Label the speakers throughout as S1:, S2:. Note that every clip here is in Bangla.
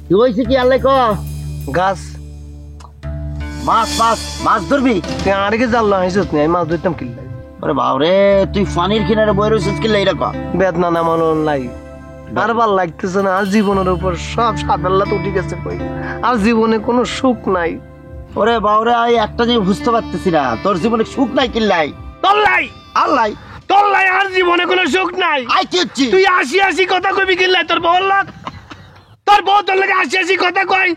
S1: কি হয়েছে কি আল্লাহ ক
S2: গাছ
S1: মাছ মাছ মাছ ধরবি?
S2: তুই আরেকে জানলো হাসিস নি, আমি মাছ ধরতাম কিল্লাই।
S1: আরে বাবরে, তুই পানির কিনারে বই রয়েছিস কি এইরকম?
S2: বেদনা নামানো লাই, আর ভাল লাগতেছে না। আর জীবনের উপর সব সাদাল্লাত উঠে গেছে কই, আর জীবনে কোনো সুখ নাই।
S1: ওরে বাবরে, আমি একটা জিনিস বুঝতে পারতেছি না, তোর জীবনে সুখ নাই কিল্লাই?
S2: তোর লাই
S1: আল্লাহ
S2: তোর লাই, আর জীবনে কোনো সুখ নাই।
S1: আই কি হচ্ছি?
S2: তুই আসি আসি কথা কইবি কিল্লাই? তোর বল লাগ, তোর বউ তোর লাগে আসি আসি কথা কয়,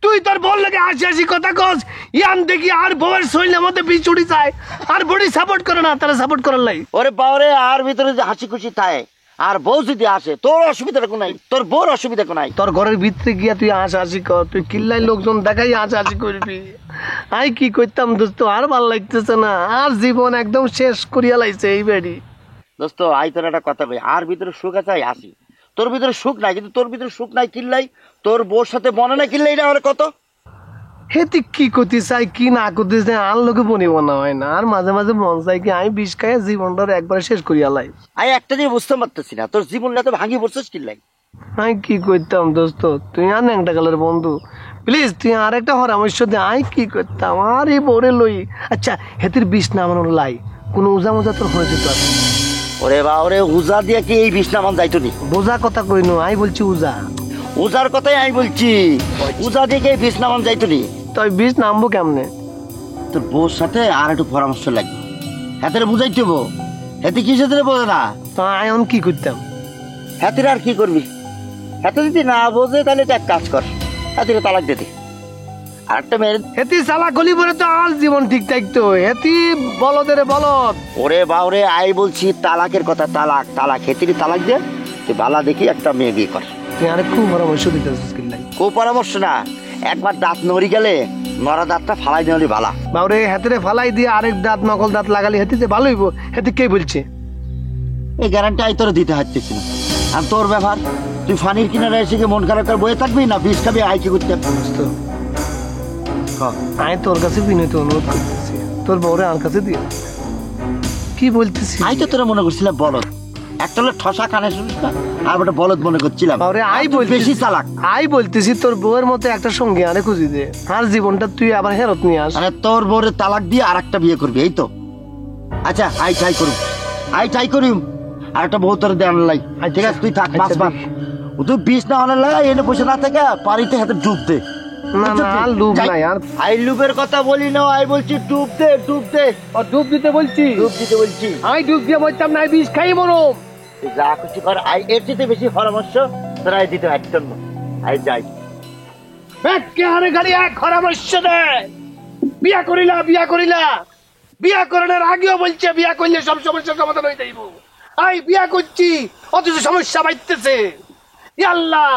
S2: তুই তোর বল লাগে আসি আসি কথা কস। ইয়ান দেখি আর বউয়ের শৈলের মধ্যে বীজ উড়ি যায়, আর বডি সাপোর্ট করে না, তারা সাপোর্ট করার লাই।
S1: ওরে বাবরে, আর ভিতরে যে হাসি খুশি থাকে, আর বউ যদি আসে তোর অসুবিধা কোনো নাই, তোর বউর অসুবিধা কোনো নাই।
S2: তোর ঘরের ভিতরে গিয়া তুই হাসি হাসি কর, তুই কিল্লাই লোকজন দেখাই হাসি হাসি করবি। আই কি করতাম দোস্ত, আর ভাল লাগতেছে না, আর জীবন একদম শেষ করিয়া লাইছে এই বেড়ি।
S1: দোস্ত, আই তোর একটা কথা কই, আর ভিতরে সুখ আছে আই হাসি, তোর ভিতরে সুখ নাই, কিন্তু তোর ভিতরে সুখ নাই কিল্লাই, তোর বউর সাথে বনে না কিল্লাই, এটা আমার কত।
S2: হে তুই কি করতে চাই কি না করতে চাই আর লোকে বনিব না হয় না। আর মাঝে মাঝে মন চাই কি আমি বিষ খাই জীবনটা একবারে শেষ করিয়া লাই।
S1: আমি একটা জিনিস বুঝতে পারতেছি না, তোর জীবনটা তো ভাঙি পড়ছিস কিল্লাই?
S2: আমি কি করতাম দোস্ত, তুই আর ন্যাংটা কালের বন্ধু, প্লিজ তুই আর একটা পরামর্শ দে। আমি কি করতাম আর এই বোরে লই। আচ্ছা হেতির বিষ নামানোর লাই কোনো উজা মুজা তোর হয়েছে তো?
S1: ওরে বা ওরে, উজা দিয়ে কি এই বিষ নামান যাইতো নি?
S2: বোঝা কথা কইনো, আমি বলছি উজা।
S1: উজার কথাই আমি বলছি, উজা দিয়ে কি এই বিষ নামান যাইতো নি?
S2: তুই বিষ নামবো কেমনে?
S1: তোর বউর সাথে আর একটু পরামর্শ লাগবে, হাতের বুঝাইতে হবো। হাতে কি সাথে বোঝে না,
S2: তো আমি এখন কি করতাম?
S1: হাতের আর কি করবি? হাতে যদি না বোঝে তাহলে এটা এক কাজ কর, হাতের তালাক দে দে। আর একটা মেয়ের
S2: হেতি চালা গলি পরে তো আর জীবন ঠিক থাকতো। হেতি বলদের বলদ।
S1: ওরে বাউরে, আই বলছি তালাকের কথা, তালাক তালাক, হেতির তালাক দে, তুই বালা দেখি একটা মেয়ে বিয়ে কর।
S2: তুই আরে খুব পরামর্শ দিতেছিস কিল্লাই।
S1: কো পরামর্শ না, একবার দাঁত নড়ি গেলে নড়া দাঁতটা ফালাই দিলে বালা।
S2: বাবরে হাতেরে ফালাই দিয়ে আরেক দাঁত নকল দাঁত লাগালি হেতি যে ভালো হইব, হেতি কে বলছে?
S1: এই গ্যারান্টি আই তোর দিতে হারতেছি না। আর তোর ব্যাপার, তুই ফানির কিনারে এসে কি মন খারাপ করে বয়ে থাকবি না বিষ খাবি? আই কি করতে
S2: আমি তোর কাছে বিনীত অনুরোধ করতেছি, তোর বউরে আমার কাছে দিয়ে। কি বলতেছি?
S1: আই তো তোরা মনে করছিলাম বলদ, একটা হলো ঠসা কানে শুনিস না, আর ওটা বলদ মনে করছিলাম।
S2: বাবরে আই
S1: তুই বেশি চালাক।
S2: আই বলতেছি তোর বউয়ের মতো একটা সঙ্গী আরে খুঁজি দে, আর জীবনটা তুই আবার হেরত নিয়ে আস।
S1: মানে তোর বউরে তালাক দিয়ে আর একটা বিয়ে করবি, এই তো? আচ্ছা আই ট্রাই করুম, আই ট্রাই করিম, আর একটা বউ তোর দেওয়ার লাই। ঠিক আছে তুই থাক,
S2: আচ্ছা,
S1: বাস বাস। তুই বিষ না হলে লাই, এনে বসে না থেকে পানিতে হাতে ডুব দে।
S2: না না আর লুব নাই আর।
S1: আই লুবের কথা বলি না, আই বলছি ডুব দে, ডুব দে।
S2: ও ডুব দিতে বলছি?
S1: ডুব দিতে বলছি।
S2: আমি ডুব দিয়ে বলতাম না, বিষ খাই মরম।
S1: তুই যা খুশি কর, আই এর চেয়ে বেশি পরামর্শ তোরা আই দিতে একজন না। আই যাই
S2: ব্যাগকে হারে গাড়ি এক পরামর্শ দে। বিয়া করিলা বিয়া করিলা, বিয়া করানোর আগেও বলছে বিয়া করলে সব সমস্যার সমাধান হয়ে যাইব। আই বিয়া করছি অথচ সমস্যা বাইতেছে। আল্লাহ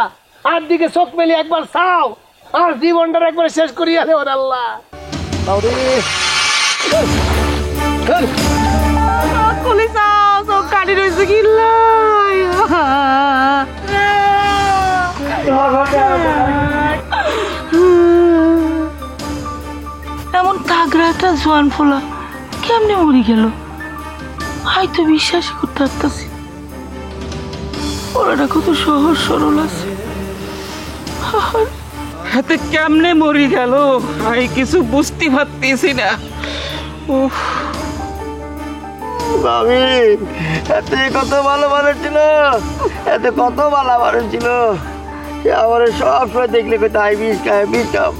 S2: আর দিকে চোখ মেলে একবার চাও, আর জীবনটা একবার শেষ করিয়া রে ওর আল্লাহ।
S3: এমন তাগড়া একটা জোয়ান ফোলা কেমনে মরে গেল? হাই তো বিশ্বাসই করতে পারতাছি, ওরা কত সহজ সরল আছে। হাতে কেমনে মরি গেল হাই কিছু বুঝতে পারতেছি না। উফ
S1: ভাবি, এতে কত ভালো মানুষ ছিল, এতে কত ভালো মানুষ ছিল। আমার সব সময় দেখলে কোথায় আই বিষ খাই, বিষ খাম।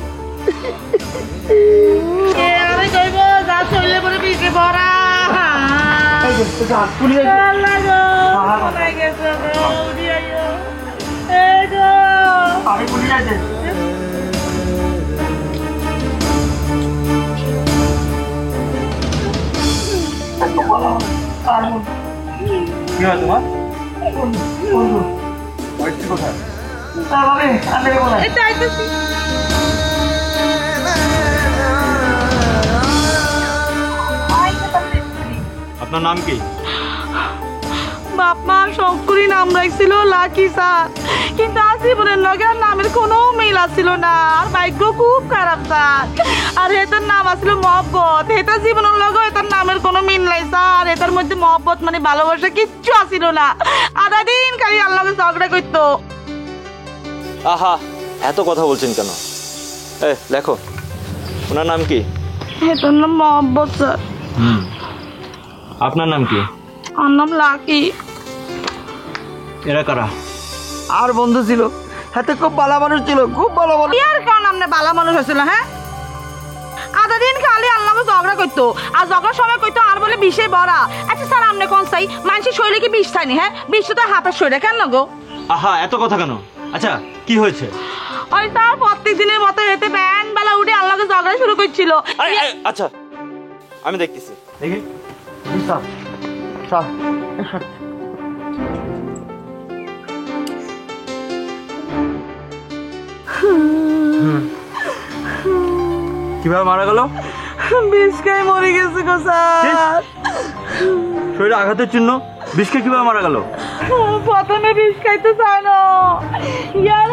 S4: কি হয় তোমার? কোথায়? আপনার নাম কি?
S3: বাপ মা শখ করি নাম রাখছিল লাকি স্যার, কিন্তু আজ জীবনের লগে আর নামের কোনো মিল আসছিল না। আর ভাগ্য খুব খারাপ স্যার। আর এটার নাম আসছিল মহব্বত, এটা জীবনের লগে এটার নামের কোনো মিল নাই স্যার। এটার মধ্যে মহব্বত মানে ভালোবাসা কিচ্ছু আসছিল না। আধা দিন খালি আল্লাহকে ঝগড়া করতো।
S4: আহা, এত কথা বলছেন কেন? লেখো, ওনার নাম কি?
S3: এটার নাম মোহাম্মদ স্যার।
S4: আপনার নাম কি?
S3: আমার নাম লাকি।
S4: এরা কারা?
S1: আর বন্ধু ছিল, হাতে খুব ভালো মানুষ ছিল, খুব ভালো মানুষ।
S3: ইয়ার কারণ আপনি বালা মানুষ হয়েছিল, হ্যাঁ? আধা দিন খালি আল্লাহ ঝগড়া করতো, আর ঝগড়ার সময় কইতো আর বলে বিষে ভরা। আচ্ছা স্যার, আপনি কোন চাই মানুষের শরীরে কি বিষ চাইনি? হ্যাঁ, বিষ তো হাফের শরীরে কেন গো?
S4: আহা, এত কথা কেন? আচ্ছা, কি হয়েছে?
S3: ওই তার প্রত্যেক দিনের মতো এতে ব্যান বেলা উঠে আল্লাহকে ঝগড়া শুরু করছিল।
S4: আচ্ছা, আমি দেখতেছি। দেখি।
S1: স্যার, স্যার,
S4: কিভাবে মারা গেল?
S3: বিষ খাই মরে গেছে গো স্যার।
S4: শরীরে আঘাতের চিহ্ন, বিষকে কিভাবে মারা গেল?
S3: প্রথমে বিষ খাইতে চায় না, ইয়ার